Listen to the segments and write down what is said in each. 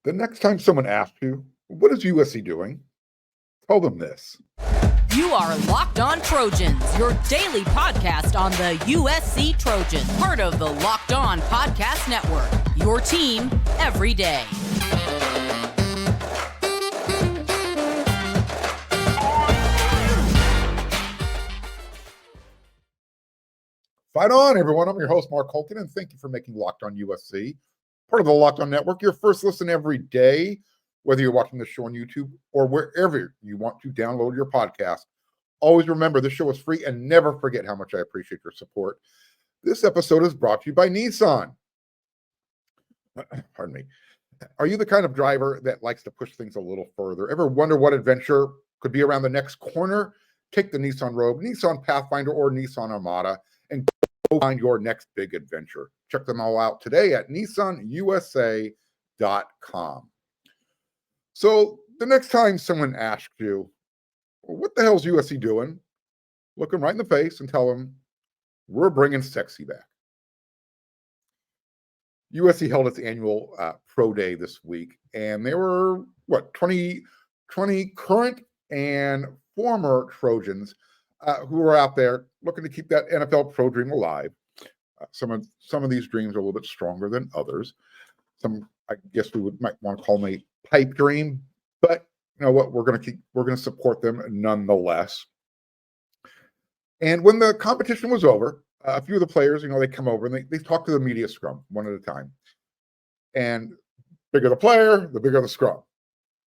The next time someone asks you, what is USC doing? Tell them this. You are Locked On Trojans, your daily podcast on the USC Trojans, part of the Locked On Podcast Network, your team every day. Fight on, everyone. I'm your host, Mark Holton, and thank you for making Locked On USC part of the Locked On Network, your first listen every day, whether you're watching the show on YouTube or wherever you want to download your podcast. Always remember, this show is free, and never forget how much I appreciate your support. This episode is brought to you by Nissan. Pardon me. Are you the kind of driver that likes to push things a little further? Ever wonder what adventure could be around the next corner? Take the Nissan Rogue, Nissan Pathfinder, or Nissan Armada, and go find your next big adventure. Check them all out today at nissanusa.com. So the next time someone asks you, well, what the hell is USC doing? Look them right in the face and tell them, we're bringing sexy back. USC held its annual pro day this week, and there were, 20 current and former Trojans who were out there looking to keep that NFL pro dream alive. Some of these dreams are a little bit stronger than others. Some, I guess might want to call them a pipe dream, but you know what? We're going to support them nonetheless. And when the competition was over, a few of the players, they come over and they talk to the media scrum one at a time. And bigger the player, the bigger the scrum.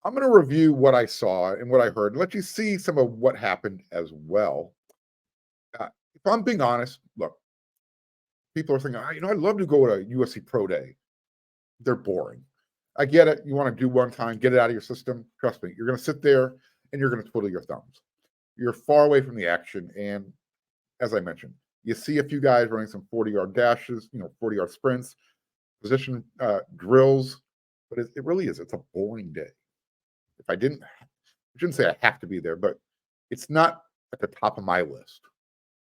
I'm going to review what I saw and what I heard and let you see some of what happened as well. If I'm being honest, look, people are thinking, I'd love to go to a USC Pro Day. They're boring. I get it. You want to do one time, get it out of your system. Trust me, you're going to sit there and you're going to twiddle your thumbs. You're far away from the action. And as I mentioned, you see a few guys running some 40-yard dashes, 40-yard sprints, position drills, but it really is. It's a boring day. If I shouldn't say I have to be there, but it's not at the top of my list.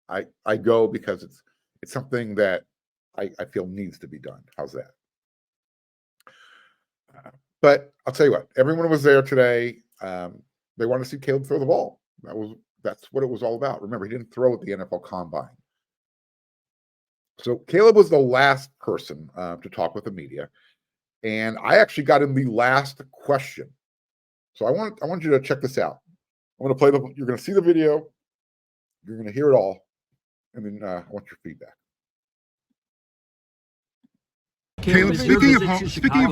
I go because it's something that I feel needs to be done. How's that? But I'll tell you what, everyone was there today. They wanted to see Caleb throw the ball. That's what it was all about. Remember, he didn't throw at the NFL Combine. So Caleb was the last person to talk with the media, and I actually got him the last question. So I want you to check this out. I'm going to play you're going to see the video, you're going to hear it all, and then I want your feedback. Caleb, speaking of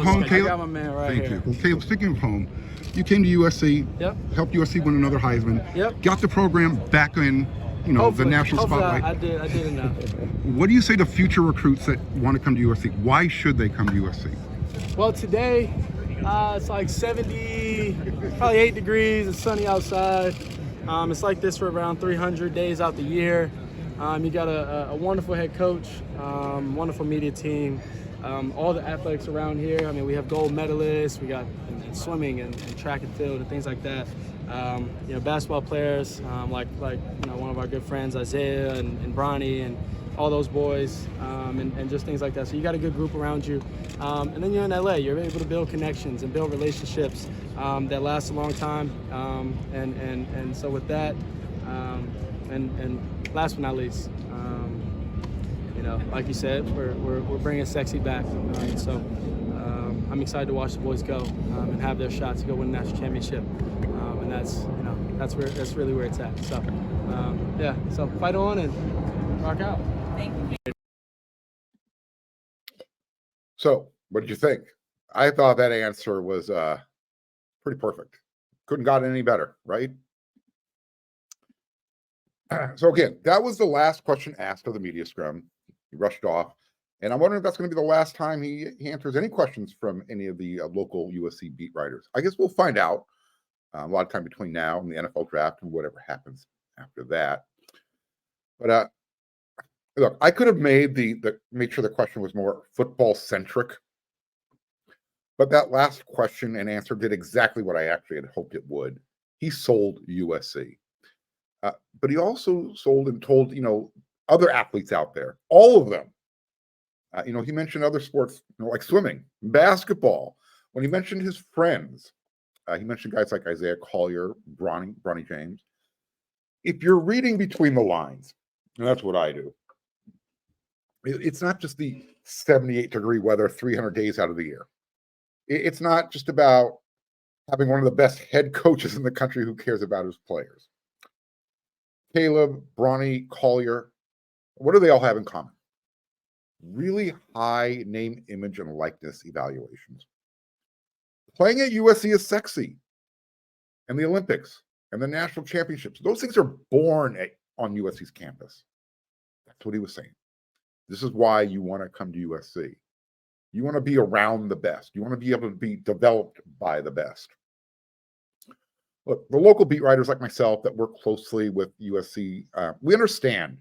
home, Caleb, I got my man right here. Thank you. Caleb, speaking of home, you came to USC, helped USC win another Heisman, got the program back in, the national spotlight. I did enough. What do you say to future recruits that want to come to USC? Why should they come to USC? Well, today it's like 70, probably 8 degrees. It's sunny outside. It's like this for around 300 days out the year. You got a wonderful head coach, wonderful media team. All the athletics around here. We have gold medalists. We got in swimming and track and field and things like that. Basketball players like one of our good friends Isaiah and Bronny and all those boys and just things like that. So you got a good group around you. And then you're in LA. You're able to build connections and build relationships that last a long time. And so with that, and last but not least. Like you said, we're bringing sexy back. So I'm excited to watch the boys go and have their shot to go win the national championship. And that's really where it's at. So so fight on and rock out. Thank you. So what did you think? I thought that answer was pretty perfect. Couldn't got any better, right? So again, that was the last question asked of the media scrum. He rushed off, and I'm wondering if that's going to be the last time he answers any questions from any of the local USC beat writers. I guess we'll find out a lot of time between now and the NFL draft and whatever happens after that. But look, I could have made made sure the question was more football centric, but that last question and answer did exactly what I actually had hoped it would. He sold USC, but he also sold and told other athletes out there, all of them. He mentioned other sports, like swimming, basketball, when he mentioned his friends, he mentioned guys like Isaiah Collier, Bronny James. If you're reading between the lines, and that's what I do, it's not just the 78-degree weather 300 days out of the year. It's not just about having one of the best head coaches in the country who cares about his players. Caleb, Bronny, Collier, what do they all have in common? Really high name, image, and likeness evaluations. Playing at USC is sexy. And the Olympics and the national championships, those things are born on USC's campus. That's what he was saying. This is why you want to come to USC. You want to be around the best. You want to be able to be developed by the best. Look, the local beat writers like myself that work closely with USC, we understand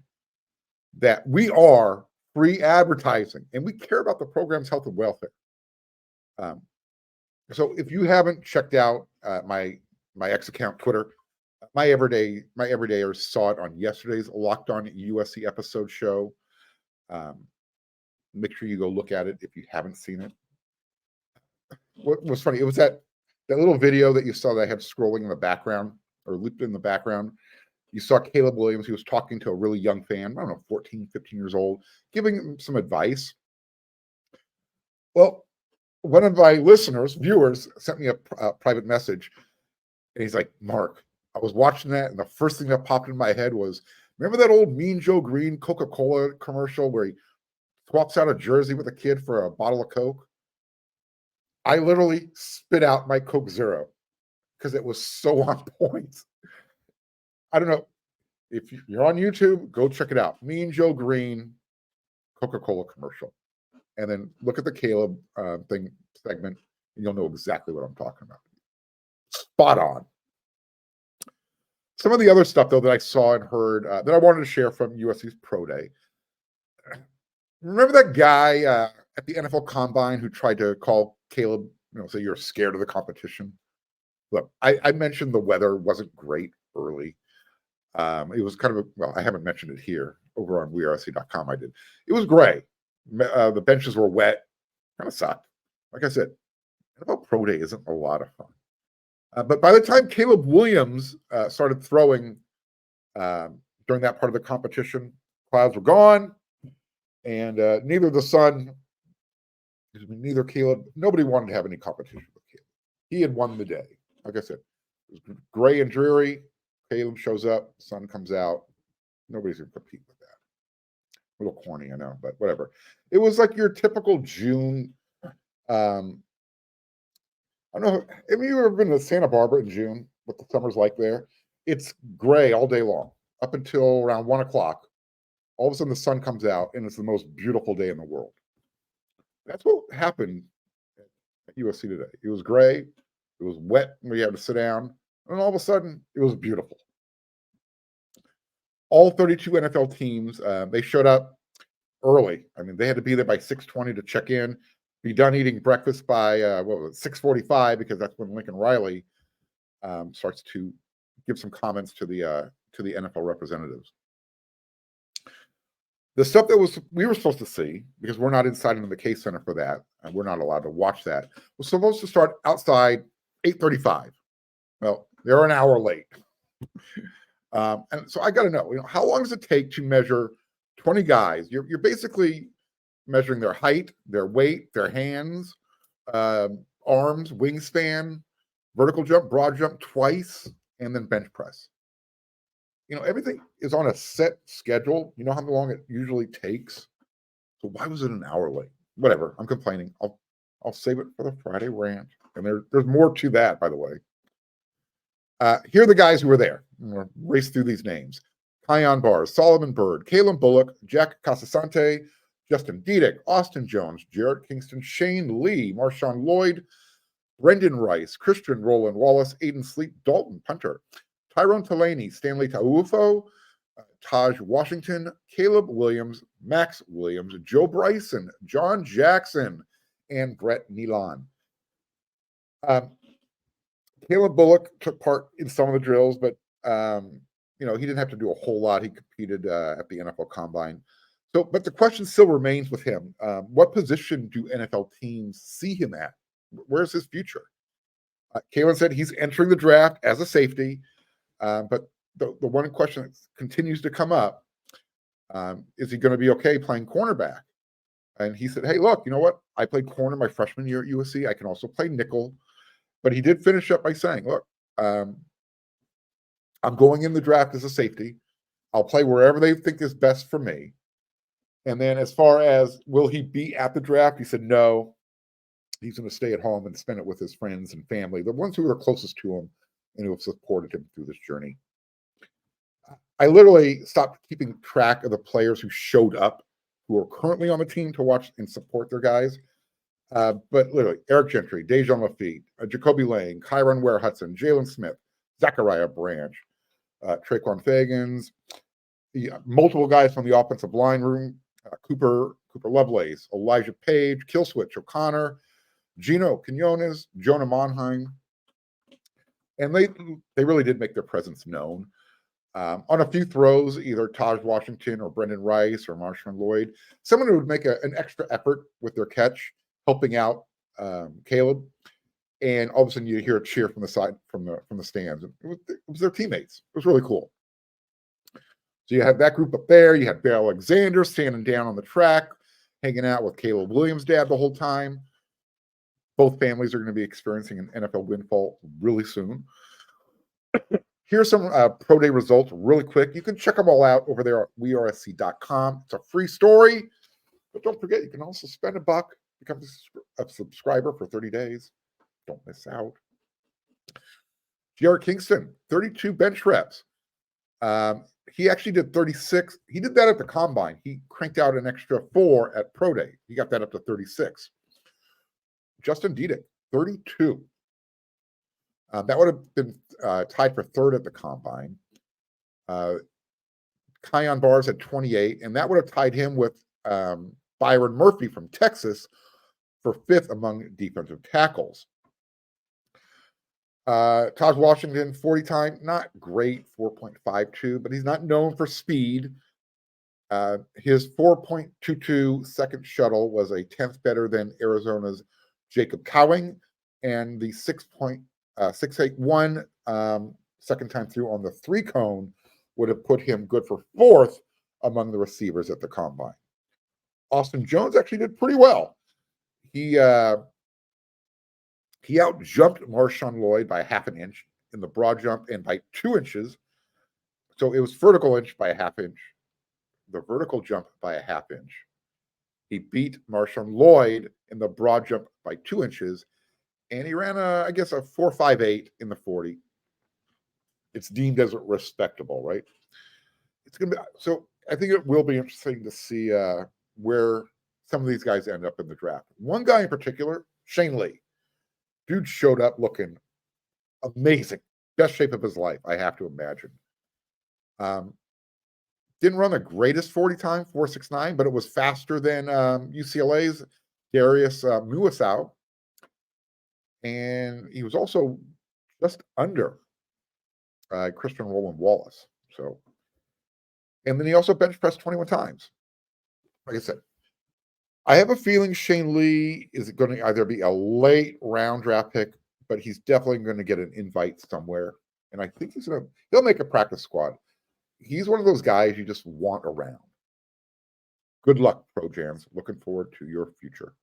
that we are free advertising and we care about the program's health and welfare. So if you haven't checked out my X account, Twitter, my everydayers saw it on yesterday's Locked On USC episode show. Make sure you go look at it if you haven't seen it. What was funny, it was that little video that you saw that I had scrolling in the background or looped in the background. You saw Caleb Williams. He was talking to a really young fan, I don't know, 14, 15 years old, giving him some advice. Well, one of my viewers, sent me a private message. And he's like, Mark, I was watching that, and the first thing that popped in my head was, remember that old Mean Joe Green Coca-Cola commercial where he swaps out a jersey with a kid for a bottle of Coke? I literally spit out my Coke Zero because it was so on point. I don't know. If you're on YouTube, go check it out. Mean Joe Green Coca-Cola commercial. And then look at the Caleb segment, and you'll know exactly what I'm talking about. Spot on. Some of the other stuff, though, that I saw and heard that I wanted to share from USC's Pro Day. Remember that guy at the NFL Combine who tried to call Caleb, say you're scared of the competition? Look, I mentioned the weather wasn't great early. It was kind of I haven't mentioned it here. Over on WeAreSC.com, I did. It was gray. The benches were wet. Kind of sucked. Like I said, NFL Pro Day isn't a lot of fun. But by the time Caleb Williams started throwing during that part of the competition, clouds were gone, and neither Caleb, nobody wanted to have any competition with Caleb. He had won the day. Like I said, it was gray and dreary. Caleb shows up, sun comes out. Nobody's going to compete with that. A little corny, I know, but whatever. It was like your typical June. I don't know. Have you ever been to Santa Barbara in June? What the summer's like there? It's gray all day long up until around 1 o'clock. All of a sudden, the sun comes out, and it's the most beautiful day in the world. That's what happened at USC today. It was gray. It was wet when you had to sit down, and all of a sudden, it was beautiful. All 32 NFL teams, they showed up early. I mean, they had to be there by 6:20 to check in. Be done eating breakfast by 6:45, because that's when Lincoln Riley starts to give some comments to the NFL representatives. The stuff that we were supposed to see, because we're not inside in the K Center for that, and we're not allowed to watch that, was supposed to start outside 8:35. Well, they're an hour late. And so I got to know, how long does it take to measure 20 guys? You're basically measuring their height, their weight, their hands, arms, wingspan, vertical jump, broad jump twice, and then bench press. Everything is on a set schedule. You know how long it usually takes. So why was it an hour late? Whatever. I'm complaining. I'll save it for the Friday rant. And there's more to that, by the way. Here are the guys who were there. I'm going to race through these names. Kion Bars, Solomon Byrd, Kalen Bullock, Jack Casasante, Justin Diedick, Austin Jones, Jarrett Kingston, Shane Lee, Marshawn Lloyd, Brendan Rice, Christian Roland Wallace, Aiden Sleep, Dalton Punter, Tyrone Taleni, Stanley Taufo, Taj Washington, Caleb Williams, Max Williams, Joe Bryson, John Jackson, and Brett Nealon. Caleb Bullock took part in some of the drills, but he didn't have to do a whole lot. He competed at the NFL Combine. But the question still remains with him. What position do NFL teams see him at Where's his future? Kalen said he's entering the draft as a safety, but the one question that continues to come up, is he going to be okay playing cornerback? And he said, hey, look, you know what? I played corner my freshman year at USC. I can also play nickel. But he did finish up by saying, look, I'm going in the draft as a safety. I'll play wherever they think is best for me. And then as far as will he be at the draft, he said no. He's going to stay at home and spend it with his friends and family, the ones who are closest to him and who have supported him through this journey. I literally stopped keeping track of the players who showed up, who are currently on the team to watch and support their guys. But literally, Eric Gentry, Dejan Lafitte, Jacoby Lang, Kyron Ware-Hudson, Jalen Smith, Zachariah Branch, Traquan Fagans, the multiple guys from the offensive line room, Cooper Lovelace, Elijah Page, Killswitch O'Connor, Gino Quinones, Jonah Monheim. And they really did make their presence known. On a few throws, either Taj Washington or Brendan Rice or Marshawn Lloyd, someone who would make an extra effort with their catch, helping out Caleb, and all of a sudden you hear a cheer from the side, from the stands. It was their teammates. It was really cool. So you had that group up there. You had Bear Alexander standing down on the track, hanging out with Caleb Williams' dad the whole time. Both families are going to be experiencing an NFL windfall really soon. Here's some pro day results really quick. You can check them all out over there at wearesc.com. It's a free story, but don't forget, you can also spend $1, become a subscriber for 30 days. Don't miss out. Jared Kingston, 32 bench reps. He actually did 36. He did that at the combine. He cranked out an extra 4 at pro day. He got that up to 36. Justin Diedick, 32. That would have been tied for 3rd at the combine. Kion Bars had 28, and that would have tied him with Byron Murphy from Texas for 5th among defensive tackles. Taj Washington, 40 time, not great, 4.52, but he's not known for speed. His 4.22 second shuttle was a 10th better than Arizona's Jacob Cowing, and the 6.681 second time through on the 3-cone would have put him good for 4th among the receivers at the combine. Austin Jones actually did pretty well. He out-jumped Marshawn Lloyd by 1/2 inch in the broad jump and by 2 inches. So it was vertical inch by 1/2 inch, the vertical jump by 1/2 inch. He beat Marshawn Lloyd in the broad jump by 2 inches, and he ran a 4.58 in the 40. It's deemed as respectable, right? It's gonna be so. I think it will be interesting to see where some of these guys end up in the draft. One guy in particular, Shane Lee. Dude showed up looking amazing, best shape of his life, I have to imagine. Didn't run the greatest 40 time, 4.69, but it was faster than UCLA's Darius Muasau. And he was also just under Christian Roland Wallace. So, and then he also bench pressed 21 times. Like I said, I have a feeling Shane Lee is going to either be a late round draft pick, but he's definitely going to get an invite somewhere. And I think he'll make a practice squad. He's one of those guys you just want around. Good luck, Trojans. Looking forward to your future.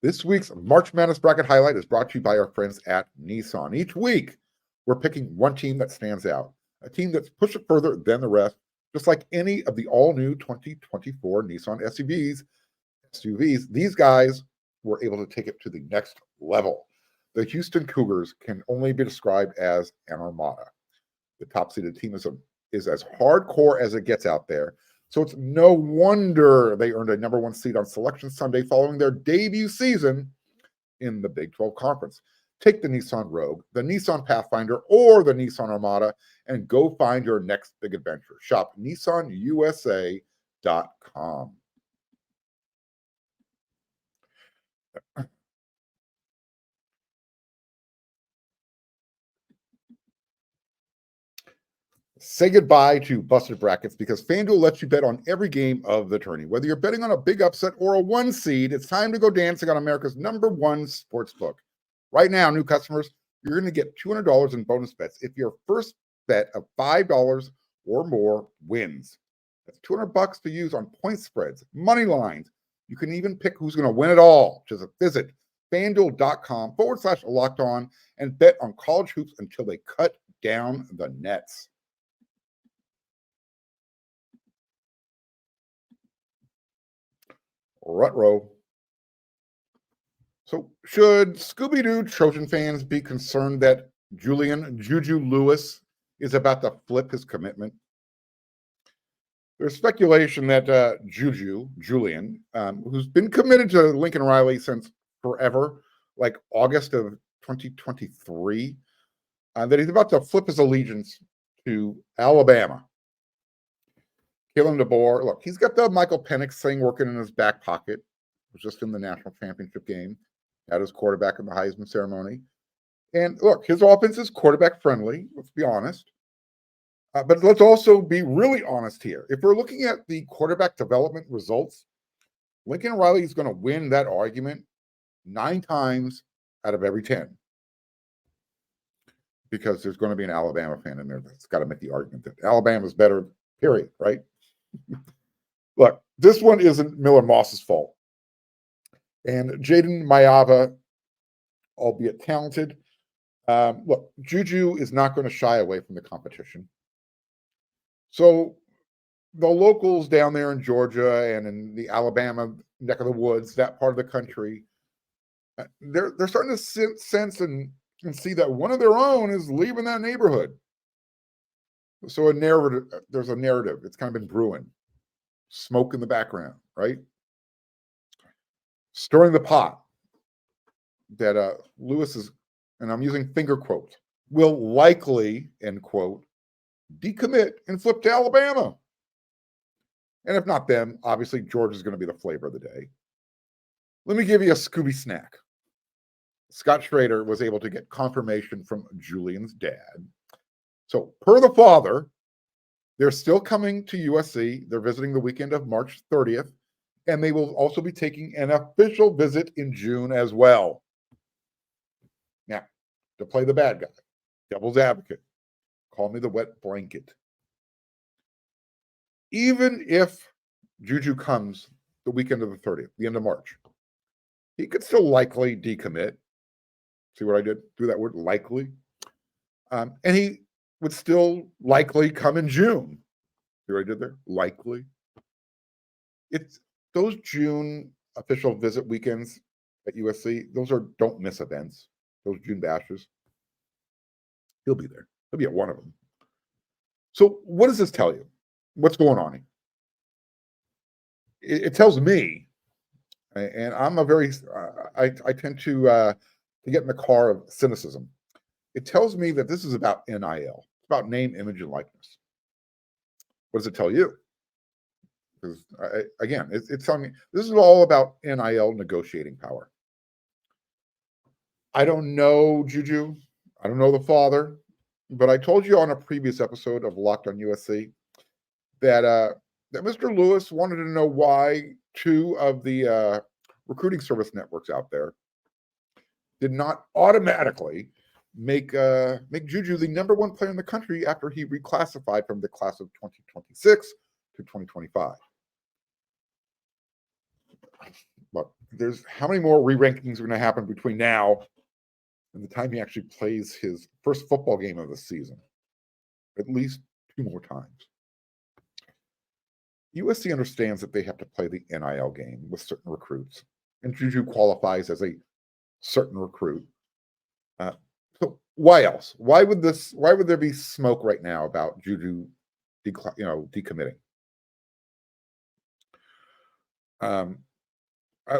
This week's March Madness Bracket Highlight is brought to you by our friends at Nissan. Each week, we're picking one team that stands out, a team that's pushed it further than the rest, just like any of the all-new 2024 Nissan SUVs. These guys were able to take it to the next level. The Houston Cougars can only be described as an armada. The top-seeded team is as hardcore as it gets out there, so it's no wonder they earned a number 1 seed on Selection Sunday following their debut season in the Big 12 Conference. Take the Nissan Rogue, the Nissan Pathfinder, or the Nissan Armada, and go find your next big adventure. Shop NissanUSA.com. say goodbye to busted brackets because FanDuel lets you bet on every game of the tourney. Whether you're betting on a big upset or a 1 seed, it's time to go dancing on America's #1 sports book. Right now, new customers, you're going to get $200 in bonus bets if your first bet of $5 or more wins. That's $200 to use on point spreads, money lines. You can even pick who's going to win it all. Just visit FanDuel.com/lockedon and bet on college hoops until they cut down the nets. Rutro. So should Scooby-Doo Trojan fans be concerned that Juju Lewis is about to flip his commitment? There's speculation that Julian, who's been committed to Lincoln Riley since forever, like August of 2023, that he's about to flip his allegiance to Alabama. Kalen DeBoer, look, he's got the Michael Penix thing working in his back pocket. Was just in the national championship game, had his quarterback in the Heisman ceremony. And look, his offense is quarterback friendly, let's be honest. But let's also be really honest here. If we're looking at the quarterback development results, Lincoln Riley is going to win that argument 9 times out of every 10. Because there's going to be an Alabama fan in there that's got to make the argument that Alabama's better, period, right? Look, this one isn't Miller Moss's fault. And Jaden Mayava, albeit talented, look, Juju is not going to shy away from the competition. So the locals down there in Georgia and in the Alabama neck of the woods, that part of the country, they're starting to sense and see that one of their own is leaving that neighborhood. So there's a narrative. It's kind of been brewing. Smoke in the background, right? Stirring the pot that Lewis is, and I'm using finger quotes, will likely, end quote, decommit and flip to Alabama. And if not them, obviously Georgia's going to be the flavor of the day. Let me give you a Scooby snack. Scott Schrader was able to get confirmation from Julian's dad. So per the father, they're still coming to USC. They're visiting the weekend of March 30th, and they will also be taking an official visit in June as well. Now, to play the bad guy, devil's advocate, call me the wet blanket. Even if Juju comes the weekend of the 30th, the end of March, he could still likely decommit. See what I did? Do that word, likely. And he would still likely come in June. See what I did there? Likely. It's those June official visit weekends at USC. Those are don't miss events. Those June bashes. He'll be there. He'll be at one of them. So what does this tell you? What's going on here? It tells me, and I'm a very, I tend to get in the car of cynicism. It tells me that this is about NIL. It's about name, image, and likeness. What does it tell you? Because again, it's telling me this is all about NIL negotiating power. I don't know Juju. I don't know the father, but I told you on a previous episode of Locked on USC that Mr. Lewis wanted to know why 2 of the recruiting service networks out there did not automatically make Juju the #1 player in the country after he reclassified from the class of 2026 to 2025. But there's how many more re-rankings are going to happen between now and the time he actually plays his first football game of the season? At least 2 more times. USC understands that they have to play the NIL game with certain recruits, and Juju qualifies as a certain recruit. So why else? Why would there be smoke right now about Juju, decommitting?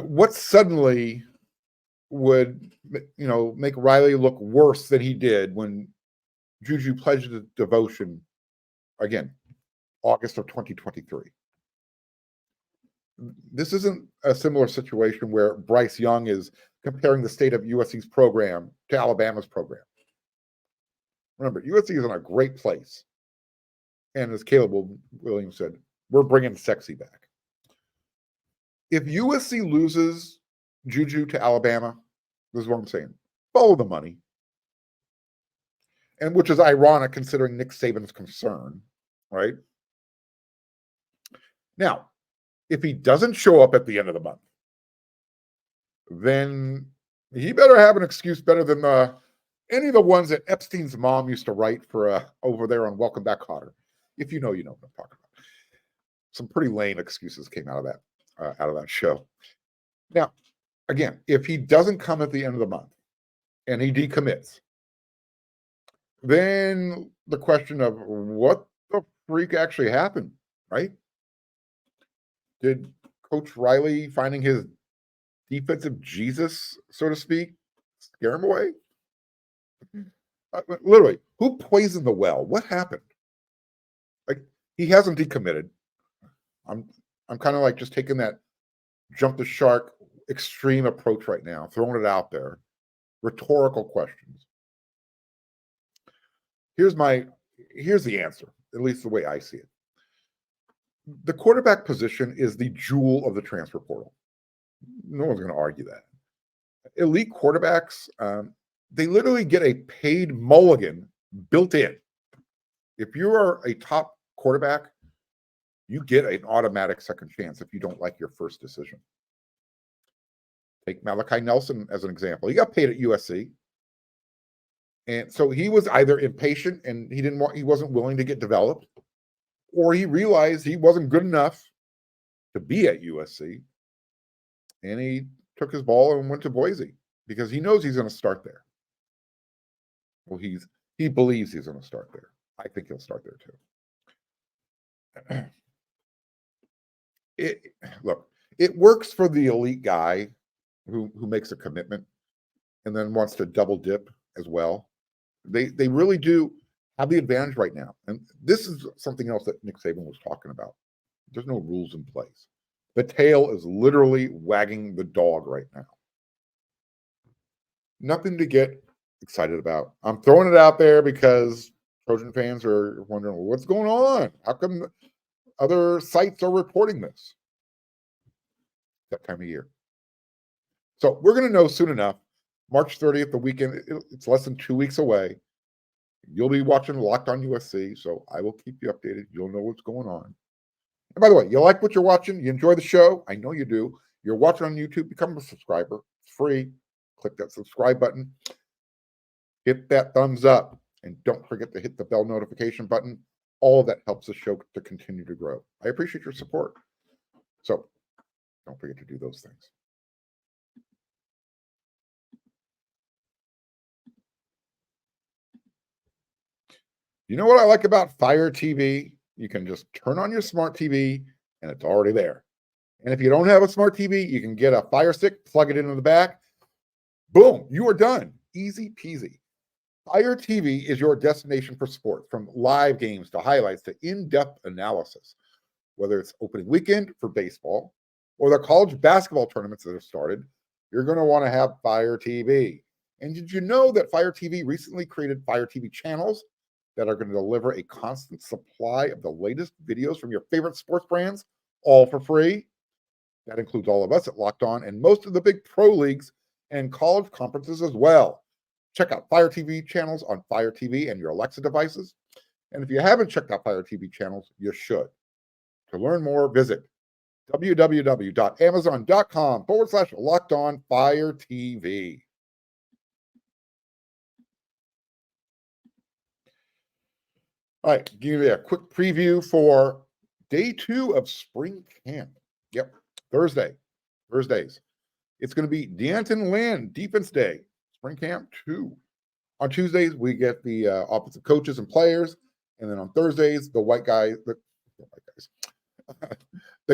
What suddenly would make Riley look worse than he did when Juju pledged devotion again, August of 2023? This isn't a similar situation where Bryce Young is comparing the state of USC's program to Alabama's program. Remember, USC is in a great place. And as Caleb Williams said, we're bringing sexy back. If USC loses Juju to Alabama, this is what I'm saying, follow the money. And which is ironic considering Nick Saban's concern, right? Now, if he doesn't show up at the end of the month, then he better have an excuse better than any of the ones that Epstein's mom used to write for over there on Welcome Back, Kotter. If you know, you know what I'm talking about. Some pretty lame excuses came out of that show. Now, again, if he doesn't come at the end of the month and he decommits, then the question of what the freak actually happened, right? Did Coach Riley finding his defensive Jesus, so to speak, scare him away? Literally, who poisoned the well? What happened? Like, he hasn't decommitted. I'm kind of like just taking that jump the shark extreme approach right now, throwing it out there. Rhetorical questions. Here's the answer, at least the way I see it. The quarterback position is the jewel of the transfer portal. No one's going to argue that. Elite quarterbacks, they literally get a paid mulligan built in. If you are a top quarterback, you get an automatic second chance if you don't like your first decision. Take Malachi Nelson as an example. He got paid at USC. And so he was either impatient and he wasn't willing to get developed, or he realized he wasn't good enough to be at USC. And he took his ball and went to Boise because he knows he's going to start there. Well, he believes he's going to start there. I think he'll start there too. It works for the elite guy who makes a commitment and then wants to double dip as well. They really do have the advantage right now. And this is something else that Nick Saban was talking about. There's no rules in place. The tail is literally wagging the dog right now. Nothing to get excited about. I'm throwing it out there because Trojan fans are wondering, well, what's going on? How come other sites are reporting this? That time of year. So we're going to know soon enough. March 30th, the weekend, it's less than 2 weeks away. You'll be watching Locked On USC, so I will keep you updated. You'll know what's going on. And by the way, you like what you're watching? You enjoy the show? I know you do. You're watching on YouTube, become a subscriber. It's free. Click that subscribe button. Hit that thumbs up. And don't forget to hit the bell notification button. All of that helps the show to continue to grow. I appreciate your support. So don't forget to do those things. You know what I like about Fire TV? You can just turn on your smart TV and it's already there. And if you don't have a smart TV, you can get a Fire Stick, plug it into the back. Boom, you are done. Easy peasy. Fire TV is your destination for sports, from live games to highlights to in-depth analysis. Whether it's opening weekend for baseball or the college basketball tournaments that have started, you're going to want to have Fire TV. And did you know that Fire TV recently created Fire TV channels that are going to deliver a constant supply of the latest videos from your favorite sports brands, all for free? That includes all of us at Locked On and most of the big pro leagues and college conferences as well. Check out Fire TV channels on Fire TV and your Alexa devices. And if you haven't checked out Fire TV channels, you should. To learn more, visit www.amazon.com/Locked On Fire TV. All right, give you a quick preview for day 2 of spring camp. Yep, Thursdays. It's going to be Antonlynn Defense Day, spring camp 2. On Tuesdays, we get the offensive coaches and players. And then on Thursdays, the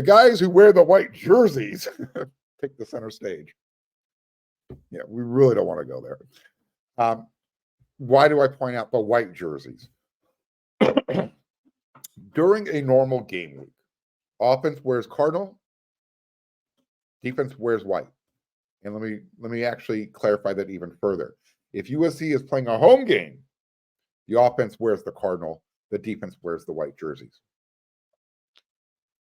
guys who wear the white jerseys take the center stage. Yeah, we really don't want to go there. Why do I point out the white jerseys? During a normal game week, offense wears cardinal, defense wears white. And let me actually clarify that even further. If USC is playing a home game, the offense wears the cardinal, the defense wears the white jerseys.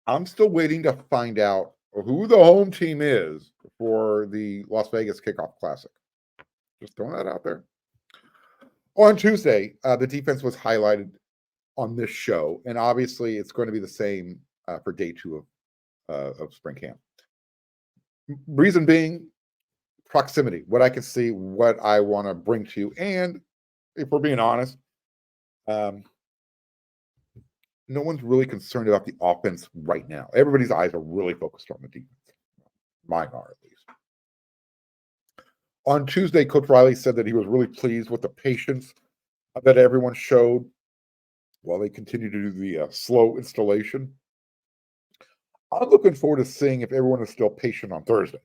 I'm still waiting to find out who the home team is for the Las Vegas Kickoff Classic. Just throwing that out there. On Tuesday, the defense was highlighted on this show, and obviously it's going to be the same for day 2 of spring camp. Reason being, proximity, what I can see, what I want to bring to you, and if we're being honest, no one's really concerned about the offense right now. Everybody's eyes are really focused on the defense. Mine are, at least. On Tuesday, Coach Riley said that he was really pleased with the patience that everyone showed while they continue to do the slow installation. I'm looking forward to seeing if everyone is still patient on Thursday.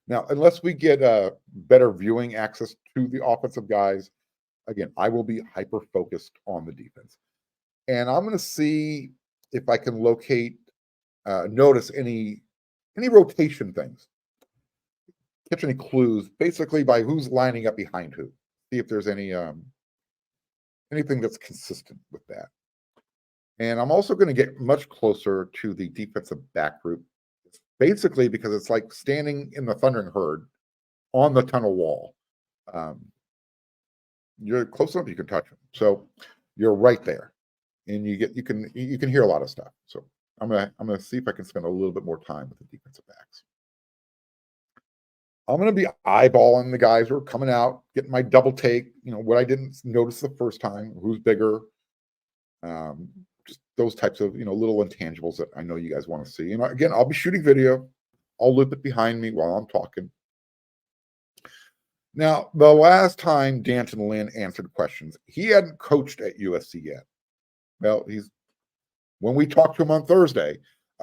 Now, unless we get better viewing access to the offensive guys, again, I will be hyper-focused on the defense. And I'm going to see if I can notice any rotation things. Catch any clues, basically by who's lining up behind who. See if there's anything that's consistent with that. And I'm also going to get much closer to the defensive back group. It's basically because it's like standing in the thundering herd on the tunnel wall. You're close enough you can touch them, so you're right there, and you can hear a lot of stuff. So I'm gonna see if I can spend a little bit more time with the defensive backs. I'm going to be eyeballing the guys who are coming out, getting my double take, what I didn't notice the first time, who's bigger, just those types of, little intangibles that I know you guys want to see. And again, I'll be shooting video. I'll loop it behind me while I'm talking. Now, the last time Lynn answered questions, he hadn't coached at USC yet. Well, when we talk to him on Thursday,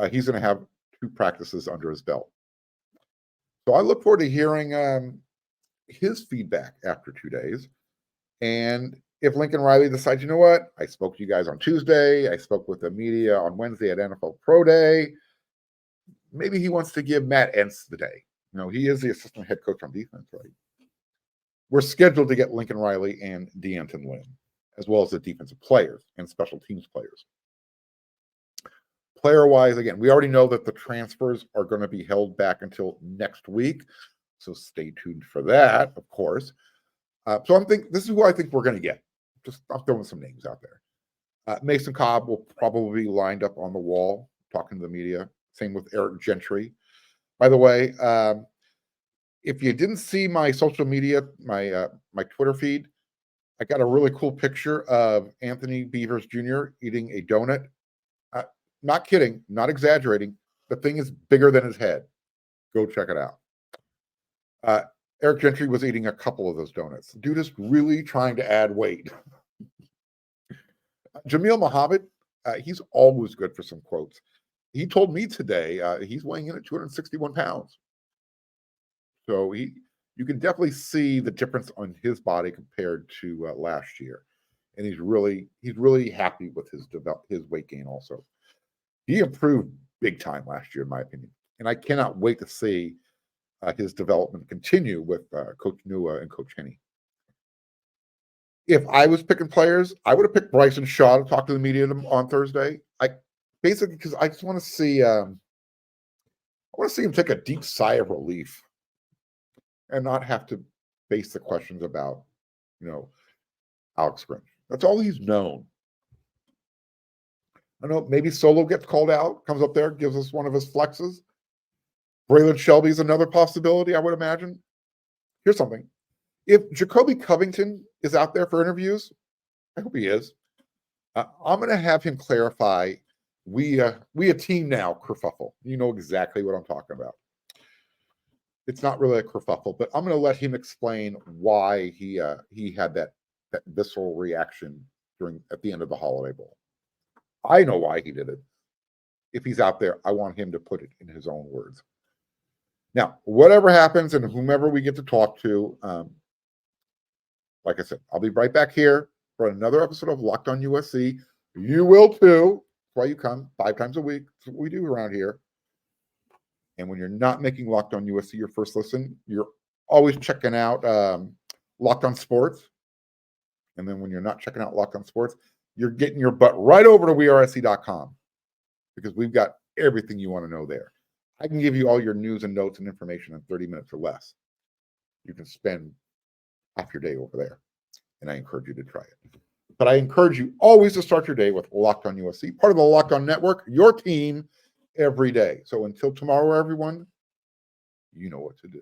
he's going to have 2 practices under his belt. So I look forward to hearing his feedback after 2 days. And if Lincoln Riley decides, you know what, I spoke to you guys on Tuesday, I spoke with the media on Wednesday at NFL Pro Day, maybe he wants to give Matt Entz the day. He is the assistant head coach on defense, right? We're scheduled to get Lincoln Riley and Lynn, as well as the defensive players and special teams players. Player-wise, again, we already know that the transfers are going to be held back until next week, so stay tuned for that, of course. So this is who I think we're going to get. I'm throwing some names out there. Mason Cobb will probably be lined up on the wall, talking to the media. Same with Eric Gentry. By the way, if you didn't see my social media, my Twitter feed, I got a really cool picture of Anthony Beavers Jr. eating a donut. Not kidding, not exaggerating. The thing is bigger than his head. Go check it out. Eric Gentry was eating a couple of those donuts. Dude is really trying to add weight. Jamil Muhammad, he's always good for some quotes. He told me today he's weighing in at 261 pounds. So you can definitely see the difference on his body compared to last year. And he's really happy with his weight gain also. He improved big time last year, in my opinion. And I cannot wait to see his development continue with Coach Nua and Coach Henney. If I was picking players, I would have picked Bryson Shaw to talk to the media on Thursday. Basically because I just want to see him take a deep sigh of relief and not have to face the questions about, Alex Grinch. That's all he's known. I don't know, maybe Solo gets called out, comes up there, gives us one of his flexes. Braylon Shelby's another possibility, I would imagine. Here's something. If Jacoby Covington is out there for interviews, I hope he is, I'm going to have him clarify, we a team now, kerfuffle. You know exactly what I'm talking about. It's not really a kerfuffle, but I'm going to let him explain why he had that visceral reaction at the end of the Holiday Bowl. I know why he did it. If he's out there, I want him to put it in his own words. Now, whatever happens and whomever we get to talk to, like I said, I'll be right back here for another episode of Locked on USC. You will too. That's why you come 5 times a week. That's what we do around here. And when you're not making Locked on USC your first listen, you're always checking out Locked on Sports. And then when you're not checking out Locked On Sports, you're getting your butt right over to wearesc.com because we've got everything you want to know there. I can give you all your news and notes and information in 30 minutes or less. You can spend half your day over there, and I encourage you to try it. But I encourage you always to start your day with Locked On USC, part of the Locked On Network, your team every day. So until tomorrow, everyone, you know what to do.